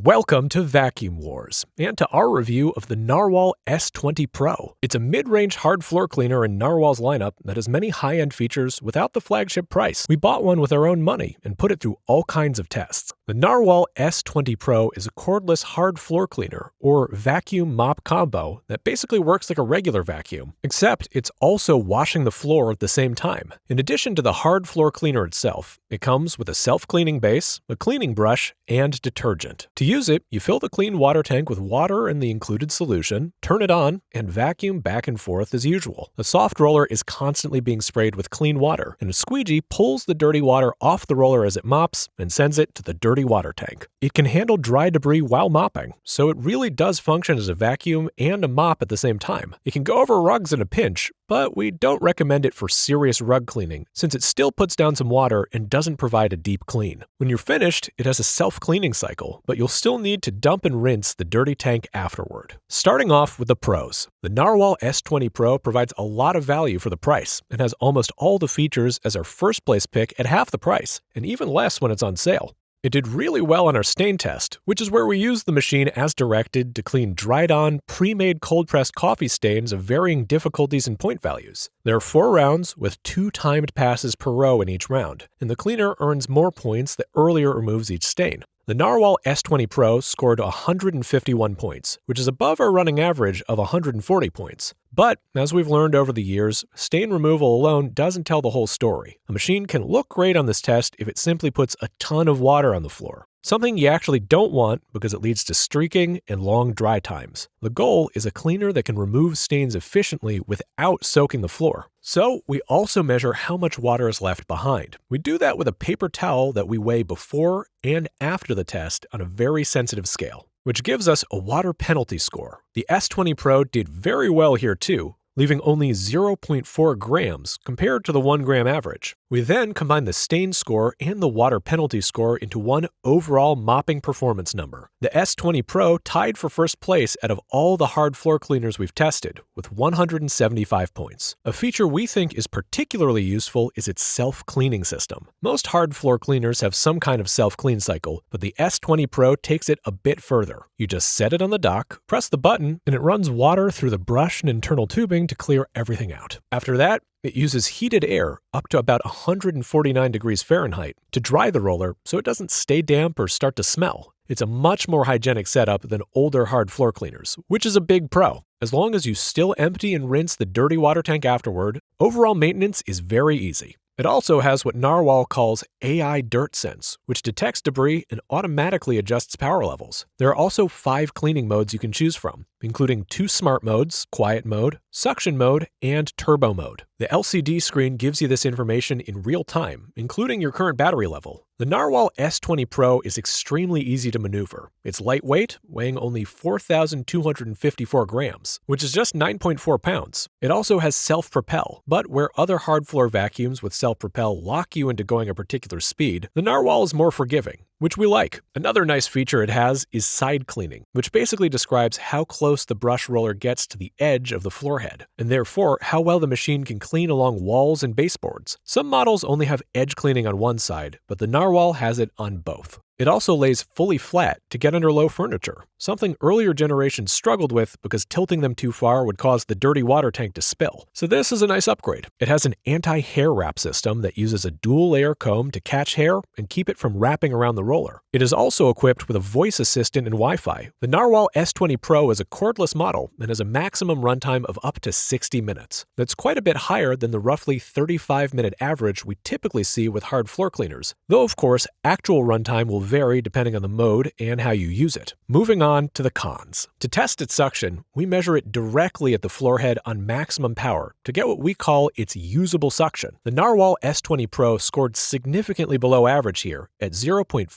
Welcome to Vacuum Wars, and to our review of the Narwal S20 Pro. It's a mid-range hard floor cleaner in Narwal's lineup that has many high-end features without the flagship price. We bought one with our own money and put it through all kinds of tests. The Narwal S20 Pro is a cordless hard floor cleaner, or vacuum mop combo, that basically works like a regular vacuum, except it's also washing the floor at the same time. In addition to the hard floor cleaner itself, it comes with a self-cleaning base, a cleaning brush, and detergent. To use it, you fill the clean water tank with water and the included solution, turn it on, and vacuum back and forth as usual. The soft roller is constantly being sprayed with clean water, and a squeegee pulls the dirty water off the roller as it mops and sends it to the dirty water tank. It can handle dry debris while mopping, so it really does function as a vacuum and a mop at the same time. It can go over rugs in a pinch, but we don't recommend it for serious rug cleaning, since it still puts down some water and doesn't provide a deep clean. When you're finished, it has a self-cleaning cycle, but you'll still need to dump and rinse the dirty tank afterward. Starting off with the pros. The Narwal S20 Pro provides a lot of value for the price and has almost all the features as our first place pick at half the price, and even less when it's on sale. It did really well on our stain test, which is where we used the machine as directed to clean dried-on, pre-made cold-pressed coffee stains of varying difficulties and point values. There are 4 rounds with 2 timed passes per row in each round, and the cleaner earns more points the earlier it removes each stain. The Narwal S20 Pro scored 151 points, which is above our running average of 140 points. But, as we've learned over the years, stain removal alone doesn't tell the whole story. A machine can look great on this test if it simply puts a ton of water on the floor. Something you actually don't want because it leads to streaking and long dry times. The goal is a cleaner that can remove stains efficiently without soaking the floor. So, we also measure how much water is left behind. We do that with a paper towel that we weigh before and after the test on a very sensitive scale, which gives us a water penalty score. The S20 Pro did very well here too, leaving only 0.4 grams compared to the 1 gram average. We then combine the stain score and the water penalty score into one overall mopping performance number. The S20 Pro tied for first place out of all the hard floor cleaners we've tested, with 175 points. A feature we think is particularly useful is its self-cleaning system. Most hard floor cleaners have some kind of self-clean cycle, but the S20 Pro takes it a bit further. You just set it on the dock, press the button, and it runs water through the brush and internal tubing to clear everything out. After that, it uses heated air up to about 149 degrees Fahrenheit to dry the roller so it doesn't stay damp or start to smell. It's a much more hygienic setup than older hard floor cleaners, which is a big pro. As long as you still empty and rinse the dirty water tank afterward, overall maintenance is very easy. It also has what Narwal calls AI DirtSense, which detects debris and automatically adjusts power levels. There are also 5 cleaning modes you can choose from, including 2 smart modes, quiet mode, suction mode, and turbo mode. The LCD screen gives you this information in real time, including your current battery level. The Narwal S20 Pro is extremely easy to maneuver. It's lightweight, weighing only 4,254 grams, which is just 9.4 pounds. It also has self-propel, but where other hard floor vacuums with self-propel lock you into going a particular speed, the Narwal is more forgiving, which we like. Another nice feature it has is side cleaning, which basically describes how close the brush roller gets to the edge of the floor head, and therefore how well the machine can clean along walls and baseboards. Some models only have edge cleaning on one side, but the Narwal has it on both. It also lays fully flat to get under low furniture, something earlier generations struggled with because tilting them too far would cause the dirty water tank to spill. So this is a nice upgrade. It has an anti-hair wrap system that uses a dual-layer comb to catch hair and keep it from wrapping around the roller. It is also equipped with a voice assistant and Wi-Fi. The Narwal S20 Pro is a cordless model and has a maximum runtime of up to 60 minutes. That's quite a bit higher than the roughly 35-minute average we typically see with hard floor cleaners, though of course, actual runtime will vary depending on the mode and how you use it. Moving on to the cons. To test its suction, we measure it directly at the floor head on maximum power to get what we call its usable suction. The Narwal S20 Pro scored significantly below average here at 0.55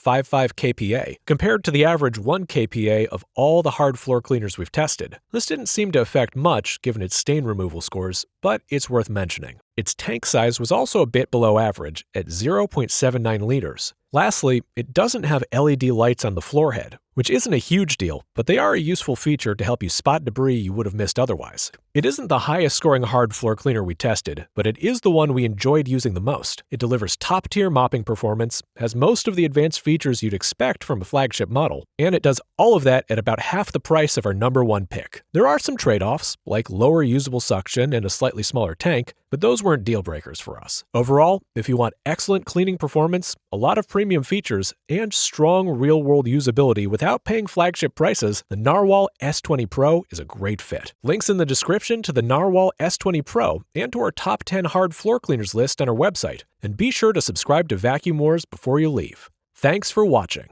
kPa, compared to the average 1 kPa of all the hard floor cleaners we've tested. This didn't seem to affect much given its stain removal scores, but it's worth mentioning. Its tank size was also a bit below average at 0.79 liters. Lastly, it doesn't have LED lights on the floor head, which isn't a huge deal, but they are a useful feature to help you spot debris you would have missed otherwise. It isn't the highest scoring hard floor cleaner we tested, but it is the one we enjoyed using the most. It delivers top-tier mopping performance, has most of the advanced features you'd expect from a flagship model, and it does all of that at about half the price of our #1 pick. There are some trade-offs, like lower usable suction and a slightly smaller tank, but those weren't deal breakers for us. Overall, if you want excellent cleaning performance, a lot of premium features, and strong real-world usability without paying flagship prices, the Narwal S20 Pro is a great fit. Links in the description to the Narwal S20 Pro and to our top 10 hard floor cleaners list on our website. And be sure to subscribe to Vacuum Wars before you leave. Thanks for watching.